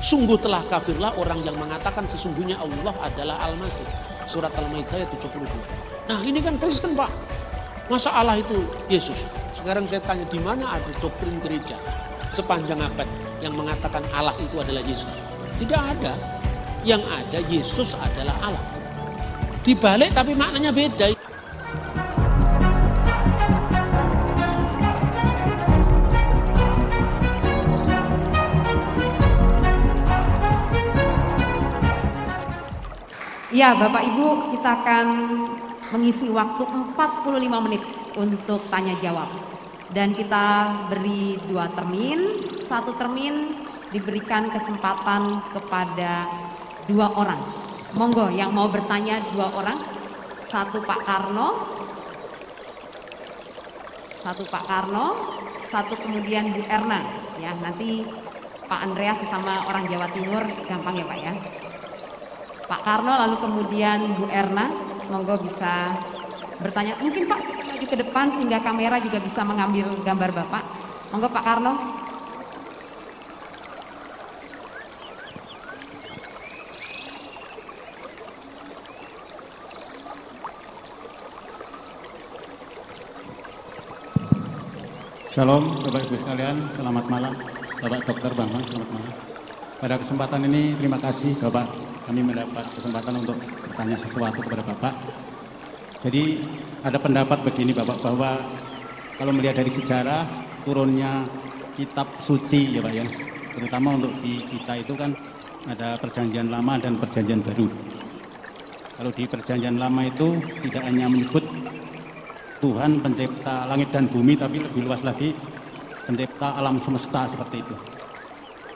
Sungguh telah kafirlah orang yang mengatakan sesungguhnya Allah adalah Al-Masih. Surat Al-Maidah ayat 72. Nah ini kan Kristen Pak. Masa Allah itu Yesus? Sekarang saya tanya, di mana ada doktrin gereja sepanjang abad yang mengatakan Allah itu adalah Yesus? Tidak ada. Yang ada Yesus adalah Allah. Dibalik tapi maknanya beda. Ya Bapak Ibu, kita akan mengisi waktu 45 menit untuk tanya jawab. Dan kita beri 2 termin, 1 termin diberikan kesempatan kepada 2 orang. Monggo yang mau bertanya 2 orang. 1 Pak Karno, 1 kemudian Bu Erna. Ya, nanti Pak Andreas sama orang Jawa Timur gampang ya Pak ya. Pak Karno lalu kemudian Bu Erna, monggo bisa bertanya. Mungkin Pak bisa maju ke depan sehingga kamera juga bisa mengambil gambar Bapak. Monggo Pak Karno. Shalom Bapak Ibu sekalian, selamat malam. Bapak Dr. Bambang, selamat malam. Pada kesempatan ini terima kasih Bapak, kami mendapat kesempatan untuk bertanya sesuatu kepada Bapak. Jadi ada pendapat begini Bapak, bahwa kalau melihat dari sejarah turunnya kitab suci ya Pak ya, terutama untuk di kita itu kan ada perjanjian lama dan perjanjian baru. Kalau di perjanjian lama itu tidak hanya menyebut Tuhan pencipta langit dan bumi, tapi lebih luas lagi pencipta alam semesta seperti itu.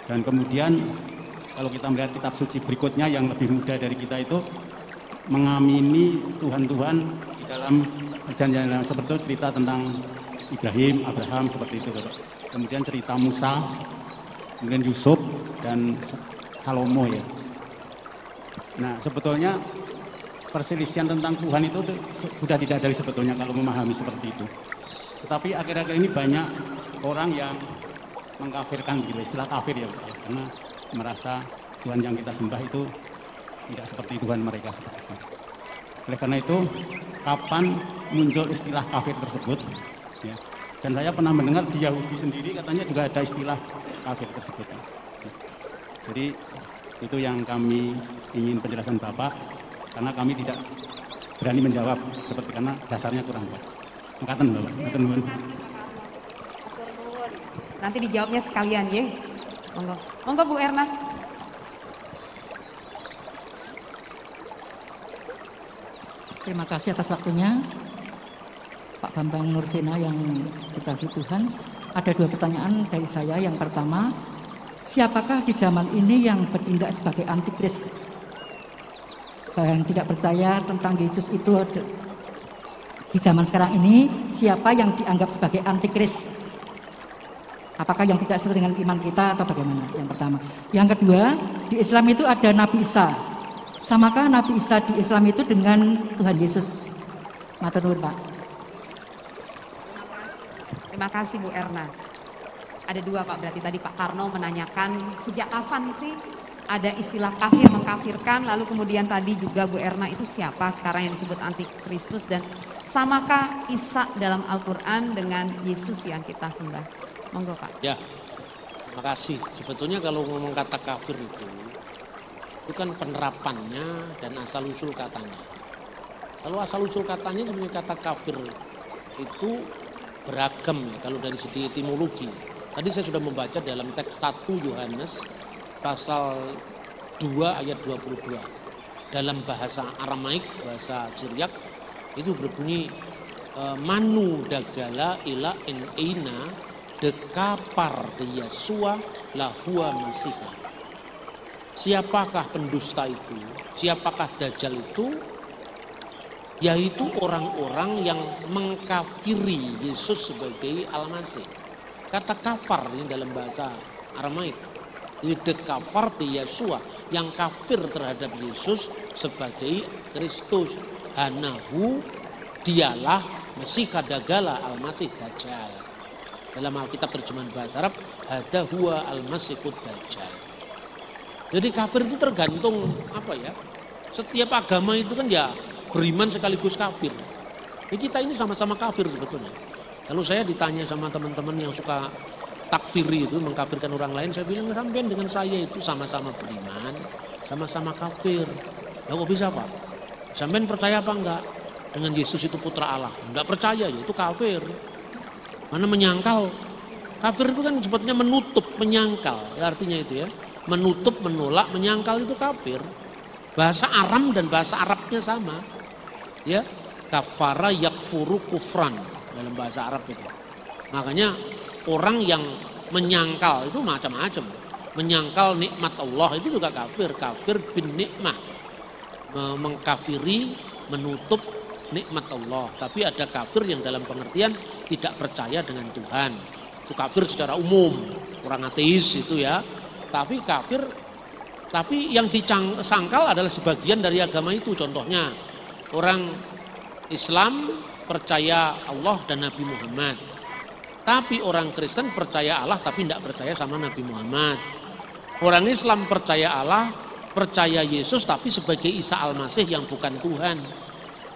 Dan kemudian kalau kita melihat kitab suci berikutnya yang lebih muda dari kita itu mengamini Tuhan-Tuhan di dalam perjanjian lama, seperti itu cerita tentang Ibrahim, Abraham seperti itu Bapak. Kemudian cerita Musa, kemudian Yusuf dan Salomo ya. Nah sebetulnya perselisihan tentang Tuhan itu sudah tidak ada sebetulnya kalau memahami seperti itu. Tetapi akhir-akhir ini banyak orang yang mengkafirkan gitu, istilah kafir ya, karena merasa Tuhan yang kita sembah itu tidak seperti Tuhan mereka seperti itu. Oleh karena itu, kapan muncul istilah kafir tersebut? Ya. Dan saya pernah mendengar di Yahudi sendiri katanya juga ada istilah kafir tersebut. Jadi itu yang kami ingin penjelasan Bapak, karena kami tidak berani menjawab seperti karena dasarnya kurang kuat. Makasih Bapak. Nanti dijawabnya sekalian ya. Monggo. Monggo Bu Erna. Terima kasih atas waktunya Pak Bambang Nursena yang dikasih Tuhan. Ada 2 pertanyaan dari saya. Yang pertama, siapakah di zaman ini yang bertindak sebagai antikris? Yang tidak percaya tentang Yesus itu di zaman sekarang ini, siapa yang dianggap sebagai antikris? Apakah yang tidak sesuai dengan iman kita atau bagaimana? Yang pertama. Yang kedua, di Islam itu ada Nabi Isa. Samakah Nabi Isa di Islam itu dengan Tuhan Yesus? Matur nuwun, Pak. Terima kasih Bu Erna. Ada 2 Pak, berarti tadi Pak Karno menanyakan sejak kapan sih ada istilah kafir, mengkafirkan, lalu kemudian tadi juga Bu Erna itu siapa sekarang yang disebut antikristus, dan samakah Isa dalam Al-Quran dengan Yesus yang kita sembah? Monggo Pak. Ya, terima kasih. Sebetulnya kalau ngomong kata kafir itu kan penerapannya dan asal-usul katanya. Kalau asal-usul katanya sebenarnya kata kafir itu beragam ya kalau dari segi etimologi. Tadi saya sudah membaca dalam teks 1 Yohanes pasal 2 ayat 22. Dalam bahasa Aramaik, bahasa Syriak itu berbunyi manu dagala ila en eina de kapar de Yesua lahua Masiha. Siapakah pendusta itu? Siapakah Dajjal itu? Yaitu orang-orang yang mengkafiri Yesus sebagai Al-Masih. Kata kafar ini dalam bahasa Aramaik. De kafar de Yesua, yang kafir terhadap Yesus sebagai Kristus. Hanahu, dialah Masiha Dagala Al-Masih Dajjal. Dalam Alkitab terjemahan bahasa Arab, hada huwa al-masihud dajjal. Jadi kafir itu tergantung apa ya? Setiap agama itu kan ya beriman sekaligus kafir. Ya kita ini sama-sama kafir sebetulnya. Kalau saya ditanya sama teman-teman yang suka takfiri itu, mengkafirkan orang lain, saya bilang sampean dengan saya itu sama-sama beriman, sama-sama kafir. Ya kok bisa Pak? Sampean percaya apa enggak dengan Yesus itu putra Allah? Enggak percaya, ya itu kafir. Mana menyangkal? Kafir itu kan sebetulnya menutup, menyangkal, ya artinya itu ya. Menutup, menolak, menyangkal itu kafir. Bahasa Aram dan bahasa Arabnya sama. Ya, kafara yakfuru kufran dalam bahasa Arab itu. Makanya orang yang menyangkal itu macam-macam. Menyangkal nikmat Allah itu juga kafir. Kafir bin nikmah. Mengkafiri, menutup nikmat Allah. Tapi ada kafir yang dalam pengertian tidak percaya dengan Tuhan. Itu kafir secara umum. Orang ateis itu ya. Tapi kafir, tapi yang disangkal adalah sebagian dari agama itu. Contohnya orang Islam percaya Allah dan Nabi Muhammad. Tapi orang Kristen percaya Allah tapi tidak percaya sama Nabi Muhammad. Orang Islam percaya Allah, percaya Yesus tapi sebagai Isa Al-Masih yang bukan Tuhan.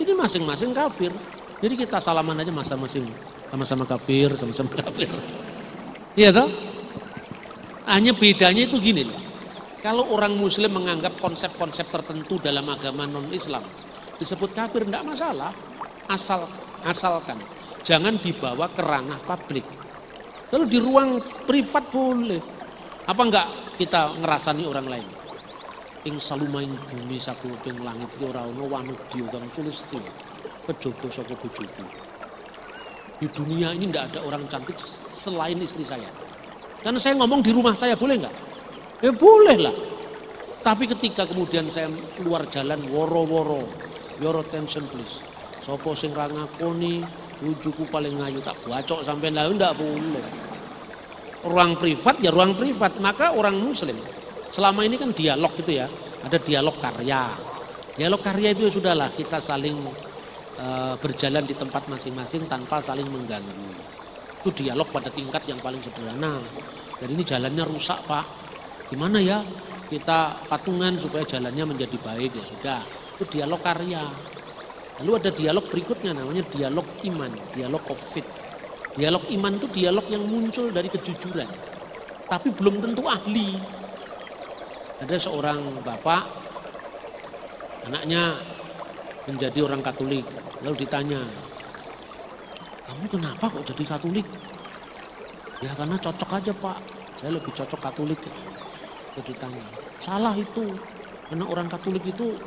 Ini masing-masing kafir. Jadi kita salaman aja masing-masing. Sama-sama kafir, sama-sama kafir. Iya toh? Hanya bedanya itu gini loh. Kalau orang muslim menganggap konsep-konsep tertentu dalam agama non-Islam disebut kafir, tidak masalah. Asalkan jangan dibawa ke ranah publik. Kalau di ruang privat boleh. Apa enggak kita ngerasani orang lain? Ing salumaing bumi sakuping langit ki ora ana wanudya kang sulistya kejaba saka bojoku. Di dunia ini tidak ada orang cantik selain istri saya. Karena saya ngomong di rumah saya, boleh nggak? Ya boleh lah. Tapi ketika kemudian saya keluar jalan woro-woro, your attention please. Sopo sing ra ngakoni bojoku paling ngayu tak bacok sampai lah, ndak boleh. Ruang privat ya ruang privat. Maka orang muslim selama ini kan dialog gitu ya. Ada dialog karya. Dialog karya itu ya sudahlah, kita saling berjalan di tempat masing-masing tanpa saling mengganggu. Itu dialog pada tingkat yang paling sederhana. Dan ini jalannya rusak Pak. Gimana ya kita patungan supaya jalannya menjadi baik, ya sudah. Itu dialog karya. Lalu ada dialog berikutnya namanya dialog iman, dialog of faith. Dialog iman itu dialog yang muncul dari kejujuran. Tapi belum tentu ahli. Ada seorang bapak, anaknya menjadi orang Katolik. Lalu ditanya, kamu kenapa kok jadi Katolik? Ya karena cocok aja Pak, saya lebih cocok Katolik. Lalu ditanya, salah itu. Karena orang Katolik itu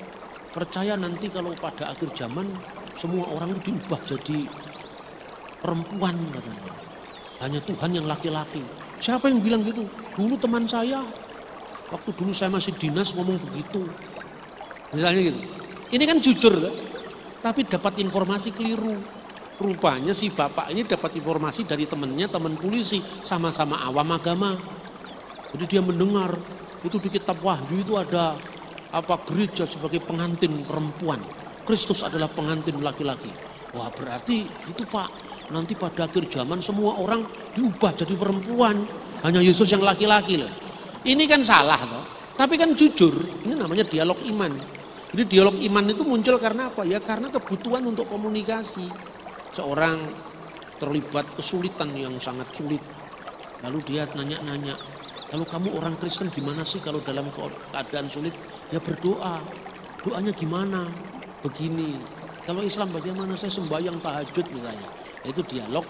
percaya nanti kalau pada akhir zaman semua orang itu diubah jadi perempuan katanya. Hanya Tuhan yang laki-laki. Siapa yang bilang gitu? Dulu teman saya. Waktu dulu saya masih dinas ngomong begitu. Misalnya gitu. Ini kan jujur kan? Tapi dapat informasi keliru. Rupanya si bapak ini dapat informasi dari temannya, teman polisi, sama-sama awam agama. Jadi dia mendengar itu di kitab Wahyu itu ada apa gereja sebagai pengantin perempuan. Kristus adalah pengantin laki-laki. Wah berarti itu Pak, nanti pada akhir zaman semua orang diubah jadi perempuan. Hanya Yesus yang laki-laki loh. Ini kan salah toh. Tapi kan jujur, ini namanya dialog iman. Jadi dialog iman itu muncul karena apa? Ya karena kebutuhan untuk komunikasi. Seorang terlibat kesulitan yang sangat sulit. Lalu dia nanya-nanya, kalau kamu orang Kristen gimana sih kalau dalam keadaan sulit? Ya berdoa. Doanya gimana? Begini. Kalau Islam bagaimana? Saya sembahyang tahajud misalnya. Itu dialog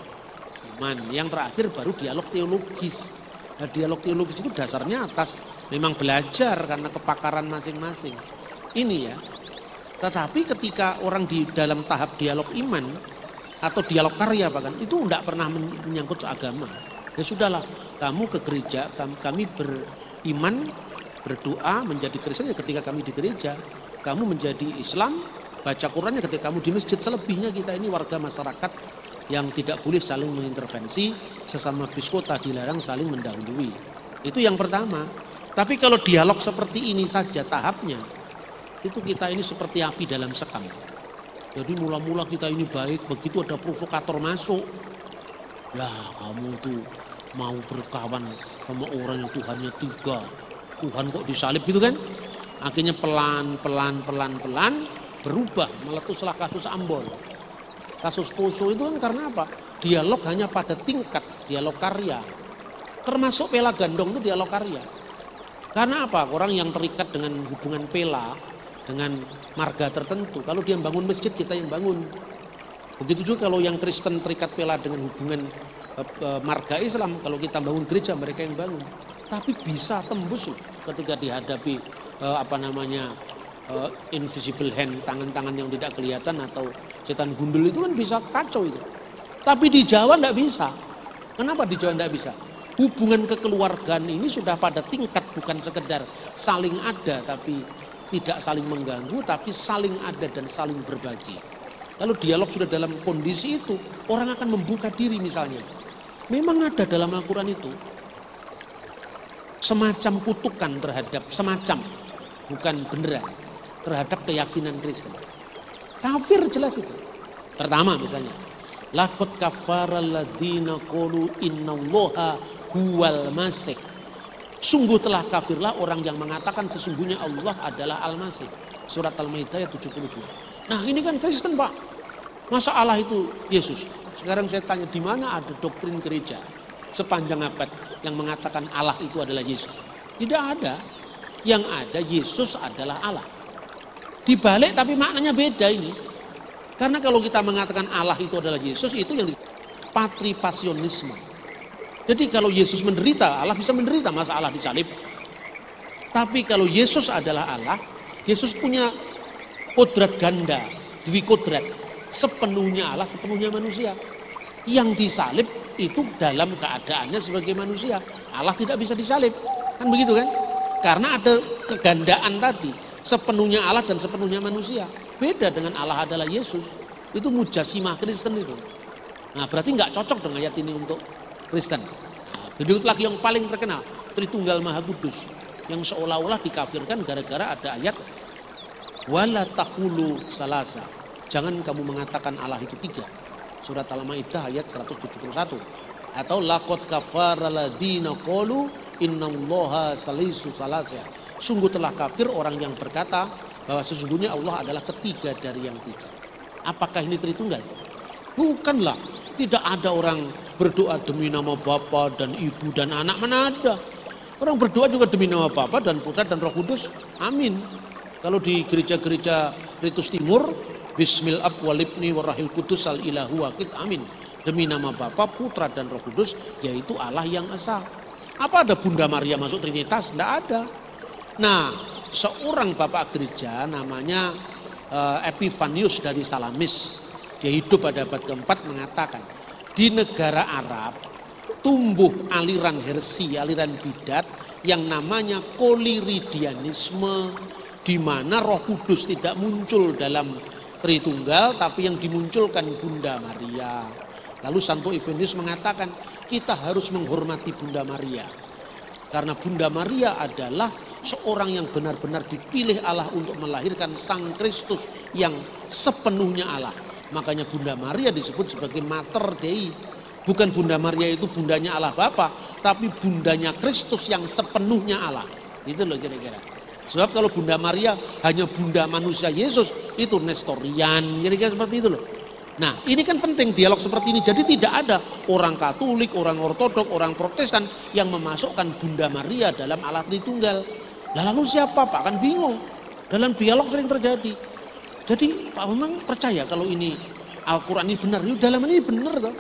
iman. Yang terakhir baru dialog teologis. Nah, dialog teologis itu dasarnya atas memang belajar karena kepakaran masing-masing. Ini ya. Tetapi ketika orang di dalam tahap dialog iman atau dialog karya bahkan itu tidak pernah menyangkut agama. Ya sudahlah, kamu ke gereja, kami beriman, berdoa menjadi Kristen ya ketika kami di gereja. Kamu menjadi Islam, baca Qurannya ketika kamu di masjid. Selebihnya kita ini warga masyarakat yang tidak boleh saling mengintervensi, sesama biskota dilarang saling mendahului. Itu yang pertama. Tapi kalau dialog seperti ini saja tahapnya, itu kita ini seperti api dalam sekam. Jadi mula-mula kita ini baik, begitu ada provokator masuk, lah kamu tuh mau berkawan sama orang yang Tuhannya 3, Tuhan kok disalib gitu kan. Akhirnya pelan berubah, meletuslah kasus Ambon. Kasus Poso itu kan karena apa? Dialog hanya pada tingkat dialog karya. Termasuk Pela Gandong itu dialog karya. Karena apa? Orang yang terikat dengan hubungan Pela, dengan marga tertentu. Kalau dia bangun masjid, kita yang bangun. Begitu juga kalau yang Kristen terikat Pela dengan hubungan marga Islam. Kalau kita bangun gereja, mereka yang bangun. Tapi bisa tembus loh ketika dihadapi invisible hand, tangan-tangan yang tidak kelihatan atau setan gundul itu kan bisa kacau itu. Tapi di Jawa tidak bisa. Kenapa di Jawa tidak bisa? Hubungan kekeluargaan ini sudah pada tingkat bukan sekedar saling ada tapi tidak saling mengganggu, tapi saling ada dan saling berbagi. Lalu dialog sudah dalam kondisi itu, orang akan membuka diri misalnya. Memang ada dalam Al-Quran itu semacam kutukan terhadap, semacam, bukan beneran, terhadap keyakinan Kristen. Kafir jelas itu. Pertama misalnya, laqad kafara alladziina qalu innallaha huwal masih. Sungguh telah kafirlah orang yang mengatakan sesungguhnya Allah adalah Al-Masih. Surat Al-Maidah ayat 72. Nah ini kan Kristen Pak. Masa Allah itu Yesus? Sekarang saya tanya, di mana ada doktrin gereja sepanjang abad yang mengatakan Allah itu adalah Yesus? Tidak ada. Yang ada Yesus adalah Allah. Dibalik tapi maknanya beda ini. Karena kalau kita mengatakan Allah itu adalah Yesus, itu yang patripasionisme. Jadi kalau Yesus menderita, Allah bisa menderita, masa Allah disalib. Tapi kalau Yesus adalah Allah, Yesus punya kodrat ganda, dwi kodrat, sepenuhnya Allah, sepenuhnya manusia. Yang disalib itu dalam keadaannya sebagai manusia. Allah tidak bisa disalib, kan begitu kan? Karena ada kegandaan tadi, sepenuhnya Allah dan sepenuhnya manusia. Beda dengan Allah adalah Yesus. Itu mujasimah Kristen itu. Nah berarti nggak cocok dengan ayat ini untuk Kristen. Nah, berikut lagi yang paling terkenal, Tritunggal Maha Kudus, yang seolah-olah dikafirkan gara-gara ada ayat wala taqulu salasa. Jangan kamu mengatakan Allah itu tiga. Surat Al-Maidah ayat 171. Atau laqad kafara alladziina qalu innallaha salisu salasa. Sungguh telah kafir orang yang berkata bahwa sesungguhnya Allah adalah ketiga dari yang tiga. Apakah ini Tritunggal? Bukanlah. Tidak ada orang berdoa demi nama Bapa dan Ibu dan Anak, mana ada. Orang berdoa juga demi nama Bapa dan Putra dan Roh Kudus. Amin. Kalau di gereja-gereja Ritus Timur, Bismil Ab walibni warahil kudus al ilahu wakid, amin. Demi nama Bapa, Putra dan Roh Kudus, yaitu Allah yang Esa. Apa ada Bunda Maria masuk Trinitas? Tidak ada. Nah, seorang bapak gereja namanya Epifanius dari Salamis, dia hidup pada abad keempat, mengatakan di negara Arab tumbuh aliran hersi, aliran bidat yang namanya koliridianisme, di mana Roh Kudus tidak muncul dalam Tritunggal tapi yang dimunculkan Bunda Maria. Lalu Santo Epifanius mengatakan kita harus menghormati Bunda Maria karena Bunda Maria adalah seorang yang benar-benar dipilih Allah untuk melahirkan Sang Kristus yang sepenuhnya Allah. Makanya Bunda Maria disebut sebagai Mater Dei. Bukan Bunda Maria itu bundanya Allah Bapa, tapi bundanya Kristus yang sepenuhnya Allah. Itu loh kira-kira. Sebab kalau Bunda Maria hanya bunda manusia Yesus, itu Nestorian, kira-kira seperti itu loh. Nah ini kan penting dialog seperti ini. Jadi tidak ada orang Katolik, orang Ortodok, orang Protestan yang memasukkan Bunda Maria dalam Allah Tritunggal. Nah, lalu siapa Pak? Kan bingung. Dalam dialog sering terjadi. Jadi Pak memang percaya kalau ini Al-Quran ini benar. Ini dalam ini benar toh.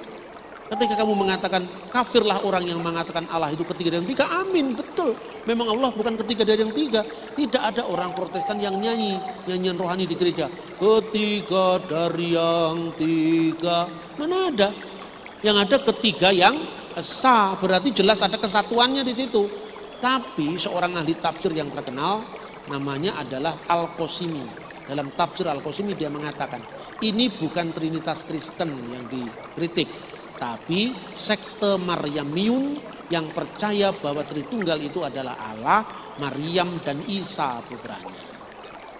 Ketika kamu mengatakan kafirlah orang yang mengatakan Allah itu ketiga dari yang tiga. Amin, betul. Memang Allah bukan ketiga dari yang tiga. Tidak ada orang Protestan yang nyanyi nyanyian rohani di gereja. Ketiga dari yang tiga. Mana ada? Yang ada ketiga yang esa. Berarti jelas ada kesatuannya di situ. Tapi seorang ahli tafsir yang terkenal namanya adalah Al-Qasimi. Dalam tafsir Al-Qasimi dia mengatakan ini bukan Trinitas Kristen yang dikritik, tapi sekte Maryamiun yang percaya bahwa Tritunggal itu adalah Allah, Maryam dan Isa putranya.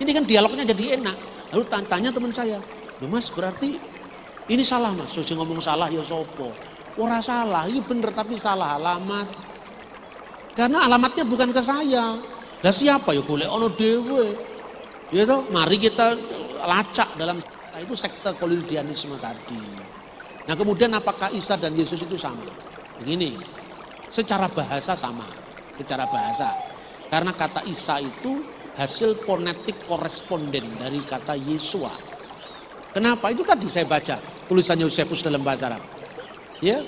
Ini kan dialognya jadi enak. Lalu tanya teman saya, loh Mas berarti ini salah Mas? So ngomong salah ya sopo. Ora salah, ini bener tapi salah alamat. Karena alamatnya bukan ke saya. Lah siapa ya golek ono dhewe. Ya toh, mari kita lacak dalam sejarah itu sekte Kolindianisme tadi. Nah, kemudian apakah Isa dan Yesus itu sama? Begini, secara bahasa sama, secara bahasa. Karena kata Isa itu hasil fonetik koresponden dari kata Yesua. Kenapa? Itu tadi saya baca tulisan Yosefus dalam bahasa Arab. Ya.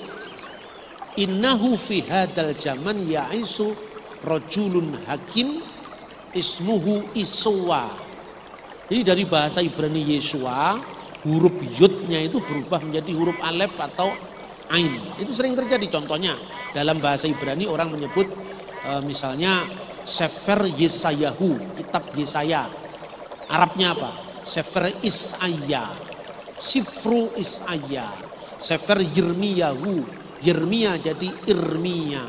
Innahu fi hadzal zaman ya'isu rajulun hakim ismuhu Iswa. Jadi dari bahasa Ibrani Yesua, huruf yudnya itu berubah menjadi huruf alef atau ain. Itu sering terjadi. Contohnya dalam bahasa Ibrani orang menyebut misalnya Sefer Yesayahu, kitab Yesaya. Arabnya apa? Sefer Isaiah, Sifru Isaiah, Sefer Yirmiyahu, Yirmiyah jadi Irmia,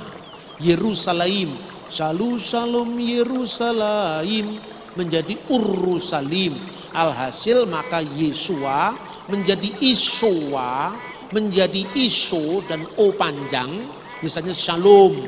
Yerusalem, Shalom Yerusalem menjadi Urusalim. Alhasil maka Yesua menjadi Iswa, menjadi Iso dan O panjang, misalnya Shalom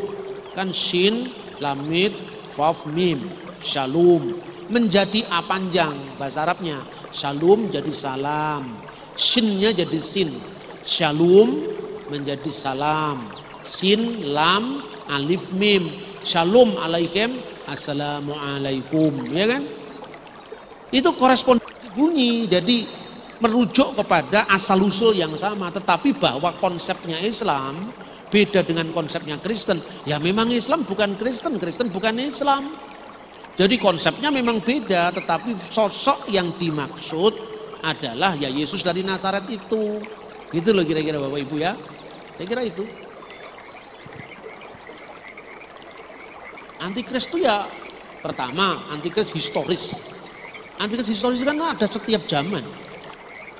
kan Shin, Lamid, Vav, Mim, Shalom menjadi A panjang bahasa Arabnya, Shalom jadi salam, Shinnya jadi sin, Shalom menjadi salam, sin, lam, alif, mim, Shalom alaikum, assalamualaikum, ya kan? Itu korespondensi bunyi, jadi merujuk kepada asal-usul yang sama, tetapi bahwa konsepnya Islam beda dengan konsepnya Kristen. Ya memang Islam bukan Kristen, Kristen bukan Islam. Jadi konsepnya memang beda, tetapi sosok yang dimaksud adalah ya Yesus dari Nazaret itu. Gitu loh kira-kira Bapak Ibu ya. Saya kira itu. Antikris itu ya pertama, antikris historis. Antikris historis kan ada setiap zaman.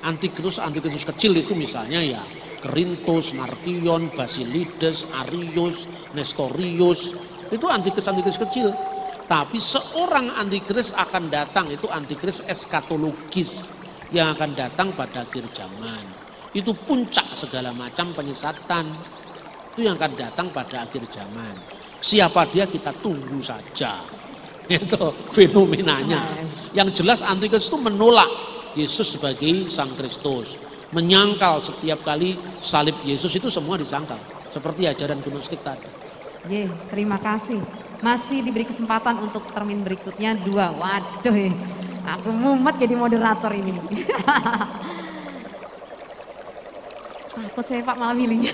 Antikris kecil itu misalnya ya Kerintos, Markion, Basilides, Arius, Nestorius. Itu antikris kecil. Tapi seorang antikris akan datang, itu antikris eskatologis yang akan datang pada akhir zaman. Itu puncak segala macam penyesatan. Itu yang akan datang pada akhir zaman. Siapa dia kita tunggu saja. Itu fenomenanya. Yang jelas antikris itu menolak Yesus sebagai Sang Kristus. Menyangkal setiap kali salib Yesus itu semua disangkal. Seperti ajaran gnostik tadi. Terima kasih. Masih diberi kesempatan untuk termin berikutnya 2. Waduh, aku mumet jadi moderator ini. Takut saya Pak malah milihnya.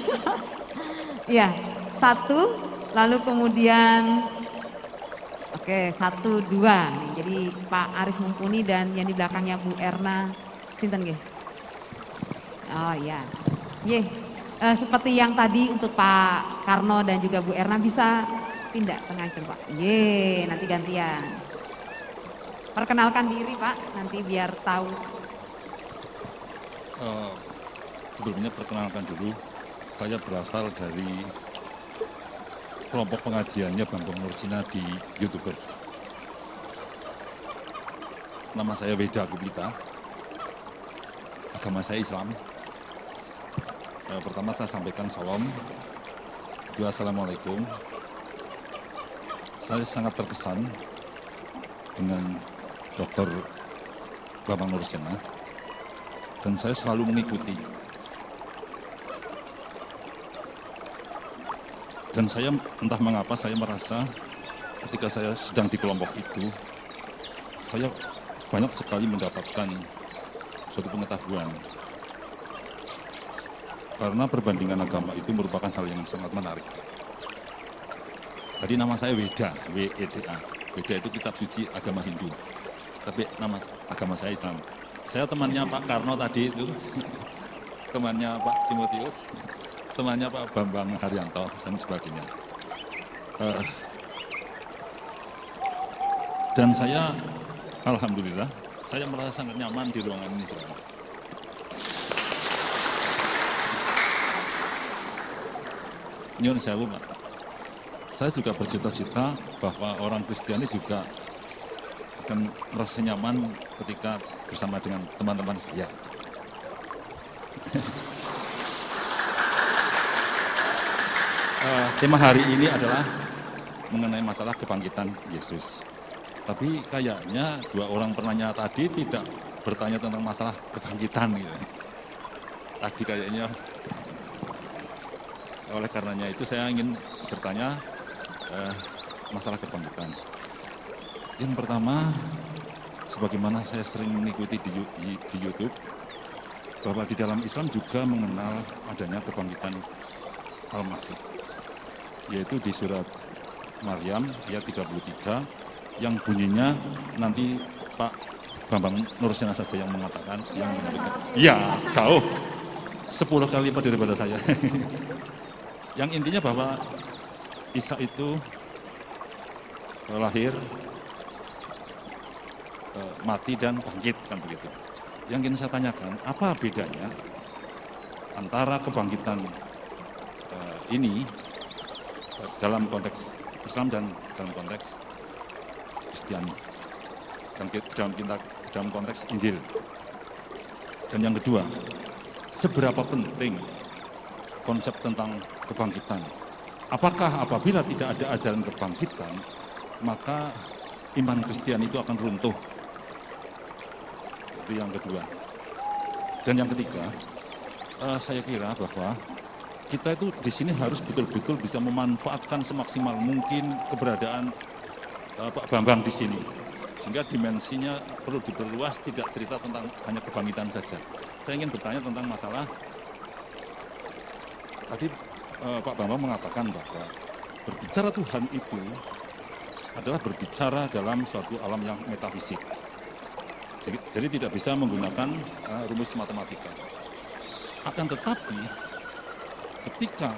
Ya, 1, lalu kemudian oke 1, 2. Jadi Pak Aris Mumpuni dan yang di belakangnya Bu Erna. Sinten nggih? Oh iya. Seperti yang tadi untuk Pak Karno dan juga Bu Erna bisa pindah tengah Pak. Nanti gantian. Perkenalkan diri Pak, nanti biar tahu. Sebelumnya perkenalkan dulu, saya berasal dari kelompok pengajiannya Bambang Nursina di YouTuber. Nama saya Weda Gupita, agama saya Islam. Pertama saya sampaikan salam. Kedua, assalamualaikum. Saya sangat terkesan dengan Dr. Bambang Nursina dan saya selalu mengikuti. Dan saya entah mengapa saya merasa ketika saya sedang di kelompok itu, saya banyak sekali mendapatkan suatu pengetahuan. Karena perbandingan agama itu merupakan hal yang sangat menarik. Tadi nama saya Weda, W-E-D-A. Weda itu kitab suci agama Hindu. Tapi nama agama saya Islam. Saya temannya Pak Karno tadi itu, temannya Pak Timotius, temannya Pak Bambang Haryanto, dan sebagainya. Dan saya, alhamdulillah, saya merasa sangat nyaman di ruangan ini sekarang. Nyun sewu, Pak. Saya juga bercita-cita bahwa orang Kristiani juga akan merasa nyaman ketika bersama dengan teman-teman saya. Tema hari ini adalah mengenai masalah kebangkitan Yesus. Tapi kayaknya dua orang penanya tadi tidak bertanya tentang masalah kebangkitan gitu. Tadi kayaknya, oleh karenanya itu saya ingin bertanya masalah kebangkitan. Yang pertama, sebagaimana saya sering mengikuti di YouTube, bahwa di dalam Islam juga mengenal adanya kebangkitan Al-Masih, yaitu di surat Maryam ayat 33, yang bunyinya nanti Pak Bambang Nursena saja yang mengatakan, yang menyebutkan. Ya, jauh 10 kali lipat daripada saya. Yang intinya bahwa Isa itu lahir, mati dan bangkit, kan begitu. Yang ingin saya tanyakan, apa bedanya antara kebangkitan ini dalam konteks Islam dan dalam konteks Kristiani, dan dalam konteks Injil. Dan yang kedua, seberapa penting konsep tentang kebangkitan? Apakah apabila tidak ada ajaran kebangkitan, maka iman Kristiani itu akan runtuh? Itu yang kedua. Dan yang ketiga, saya kira bahwa kita itu di sini harus betul-betul bisa memanfaatkan semaksimal mungkin keberadaan Pak Bambang di sini, sehingga dimensinya perlu diperluas, tidak cerita tentang hanya kebangkitan saja. Saya ingin bertanya tentang masalah tadi Pak Bambang mengatakan bahwa berbicara Tuhan itu adalah berbicara dalam suatu alam yang metafisik. Jadi tidak bisa menggunakan rumus matematika. Akan tetapi ketika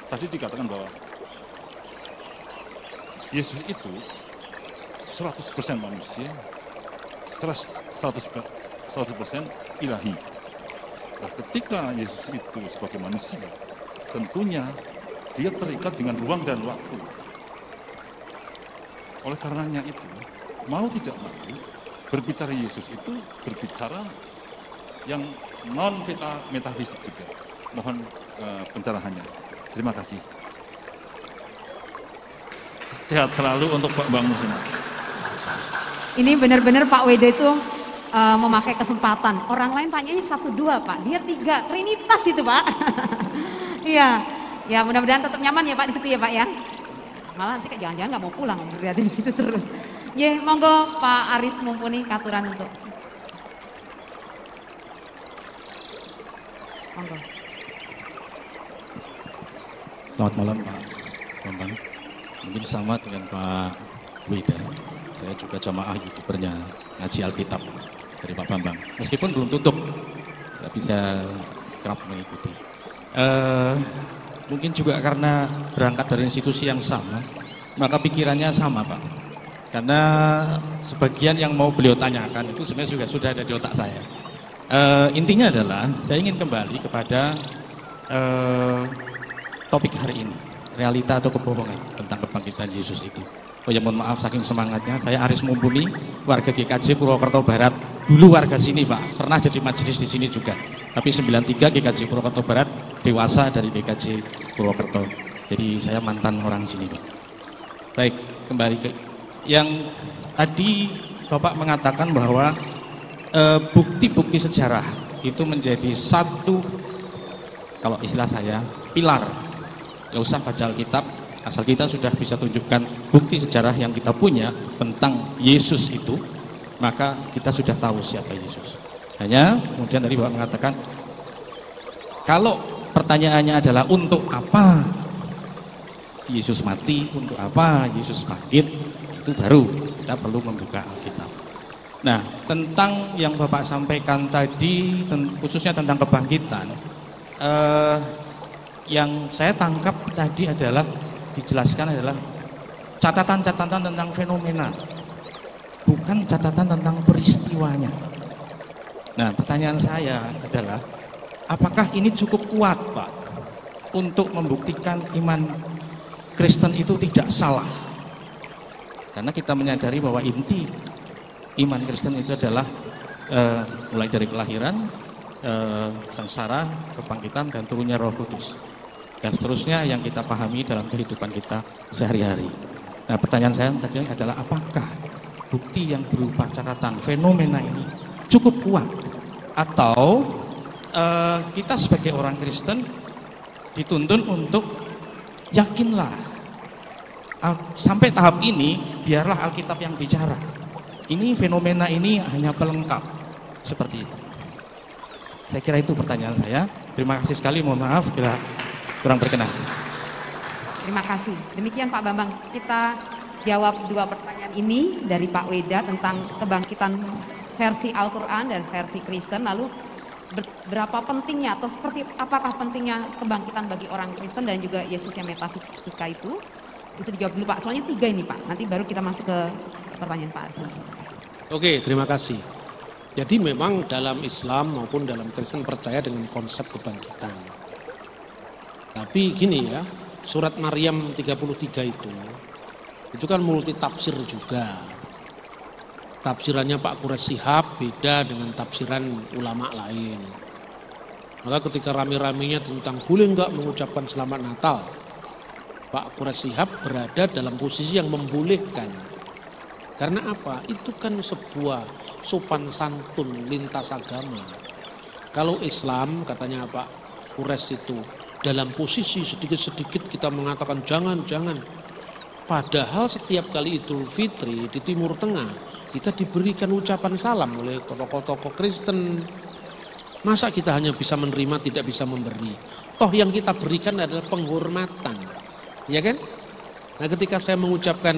tadi dikatakan bahwa Yesus itu 100% manusia, 100% ilahi. Nah, ketika Yesus itu sebagai manusia, tentunya dia terikat dengan ruang dan waktu. Oleh karenanya itu, mau tidak mau, berbicara Yesus itu berbicara yang non-metafisik juga. Mohon pencerahannya. Terima kasih. Sehat selalu untuk Pak Bang Nursena. Ini benar-benar Pak Weda itu memakai kesempatan. Orang lain tanyanya 1-2 Pak, dia 3, Trinitas itu Pak. Iya, ya mudah-mudahan tetap nyaman ya Pak di situ ya Pak ya. Malah nanti jangan-jangan nggak mau pulang, berada di situ terus. Ya, monggo Pak Aris mumpuni katuran untuk. Monggo. Selamat malam Pak Bambang. Mungkin sama dengan Pak Weda. Saya juga jamaah youtubernya ngaji Alkitab dari Pak Bambang. Meskipun belum tutup, tapi saya kerap mengikuti. Mungkin juga karena berangkat dari institusi yang sama, maka pikirannya sama Pak. Karena sebagian yang mau beliau tanyakan itu sebenarnya juga sudah ada di otak saya. Intinya adalah saya ingin kembali kepada topik hari ini, realita atau kebohongan tentang kebangkitan Yesus itu. Oh ya mohon maaf saking semangatnya, saya Aris Mumpuni, warga GKJ Purwokerto Barat. Dulu warga sini Pak, pernah jadi majelis di sini juga. Tapi 93 GKJ Purwokerto Barat, dewasa dari GKJ Purwokerto. Jadi saya mantan orang sini Pak. Baik, kembali ke yang tadi Bapak mengatakan bahwa bukti-bukti sejarah itu menjadi satu, kalau istilah saya, pilar. Nggak usah baca Alkitab, asal kita sudah bisa tunjukkan bukti sejarah yang kita punya tentang Yesus itu, maka kita sudah tahu siapa Yesus. Hanya kemudian tadi Bapak mengatakan, kalau pertanyaannya adalah untuk apa Yesus mati, untuk apa Yesus bangkit, itu baru kita perlu membuka Alkitab. Nah, tentang yang Bapak sampaikan tadi, khususnya tentang kebangkitan, yang saya tangkap tadi adalah dijelaskan adalah catatan-catatan tentang fenomena, bukan catatan tentang peristiwanya. Nah, pertanyaan saya adalah, apakah ini cukup kuat Pak untuk membuktikan iman Kristen itu tidak salah? Karena kita menyadari bahwa inti iman Kristen itu adalah mulai dari kelahiran, sengsara, kebangkitan, dan turunnya Roh Kudus. dan seterusnya yang kita pahami dalam kehidupan kita sehari-hari. Nah, pertanyaan saya tadi adalah apakah bukti yang berupa catatan fenomena ini cukup kuat, atau kita sebagai orang Kristen dituntun untuk yakinlah sampai tahap ini biarlah Alkitab yang bicara. Ini fenomena ini hanya pelengkap, seperti itu. Saya kira itu pertanyaan saya. Terima kasih sekali, mohon maaf bila kurang berkenan. Terima kasih. Demikian Pak Bambang, kita jawab dua pertanyaan ini dari Pak Weda tentang kebangkitan versi Al-Quran dan versi Kristen. Lalu berapa pentingnya atau seperti apakah pentingnya kebangkitan bagi orang Kristen dan juga Yesus yang metafisika itu dijawab dulu Pak. Soalnya 3 ini Pak, nanti baru kita masuk ke pertanyaan Pak Aris. Oke, terima kasih. Jadi memang dalam Islam maupun dalam Kristen percaya dengan konsep kebangkitan. Tapi gini ya, surat Maryam 33 itu kan multi tafsir juga. Tafsirannya Pak Quraisy Shihab beda dengan tafsiran ulama lain. Maka ketika rame-ramenya tentang boleh enggak mengucapkan selamat Natal, Pak Quraisy Shihab berada dalam posisi yang membolehkan. Karena apa? Itu kan sebuah sopan santun lintas agama. Kalau Islam katanya Pak Quraisy itu dalam posisi sedikit-sedikit kita mengatakan jangan. Padahal setiap kali Idul Fitri di Timur Tengah kita diberikan ucapan salam oleh tokoh-tokoh Kristen. Masa kita hanya bisa menerima tidak bisa memberi? Toh yang kita berikan adalah penghormatan. Ya kan? Nah, ketika saya mengucapkan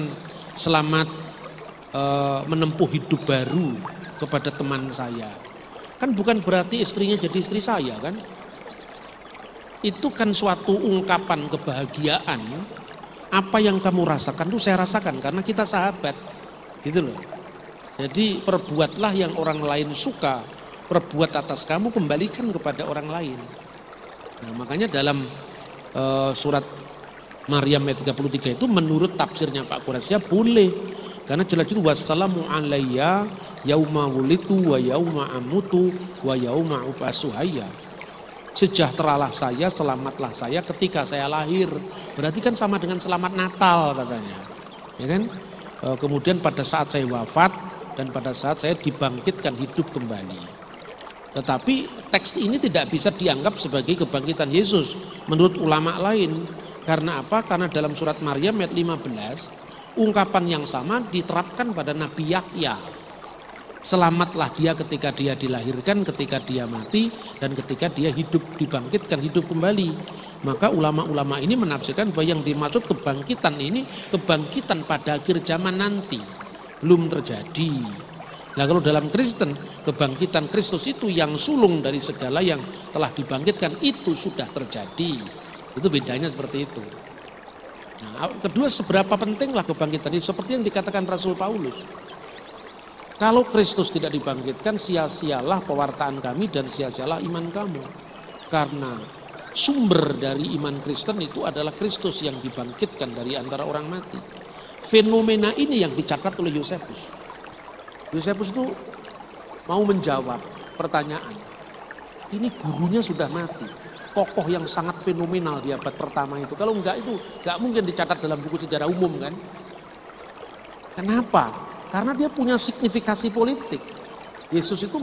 selamat menempuh hidup baru kepada teman saya, kan bukan berarti istrinya jadi istri saya kan? Itu kan suatu ungkapan kebahagiaan. Apa yang kamu rasakan itu saya rasakan karena kita sahabat, gitu loh. Jadi perbuatlah yang orang lain suka, perbuat atas kamu kembalikan kepada orang lain. Nah, makanya dalam surat Maryam ayat 33 itu menurut tafsirnya Pak Quraisy boleh. Karena jelas itu wassalamu alayya yauma wulitu wa yauma amutu wa yauma ubasu hayya. Sejahteralah saya, selamatlah saya ketika saya lahir. Berarti kan sama dengan selamat Natal katanya. Ya kan? Kemudian pada saat saya wafat dan pada saat saya dibangkitkan hidup kembali. Tetapi teks ini tidak bisa dianggap sebagai kebangkitan Yesus menurut ulama lain. Karena apa? Karena dalam surat Maryam ayat 15 ungkapan yang sama diterapkan pada Nabi Yahya. Selamatlah dia ketika dia dilahirkan, ketika dia mati, dan ketika dia hidup, dibangkitkan hidup kembali. Maka ulama-ulama ini menafsirkan bahwa yang dimaksud kebangkitan ini kebangkitan pada akhir zaman nanti, belum terjadi. Nah, kalau dalam Kristen, kebangkitan Kristus itu yang sulung dari segala yang telah dibangkitkan itu sudah terjadi. Itu bedanya seperti itu. Nah, kedua, seberapa pentinglah kebangkitan itu seperti yang dikatakan Rasul Paulus. Kalau Kristus tidak dibangkitkan, sia-sialah pewartaan kami dan sia-sialah iman kamu. Karena sumber dari iman Kristen itu adalah Kristus yang dibangkitkan dari antara orang mati. Fenomena ini yang dicatat oleh Yosefus. Yosefus itu mau menjawab pertanyaan. Ini gurunya sudah mati. Tokoh yang sangat fenomenal di abad pertama itu. Kalau enggak itu enggak mungkin dicatat dalam buku sejarah umum kan. Kenapa? Karena dia punya signifikasi politik. Yesus itu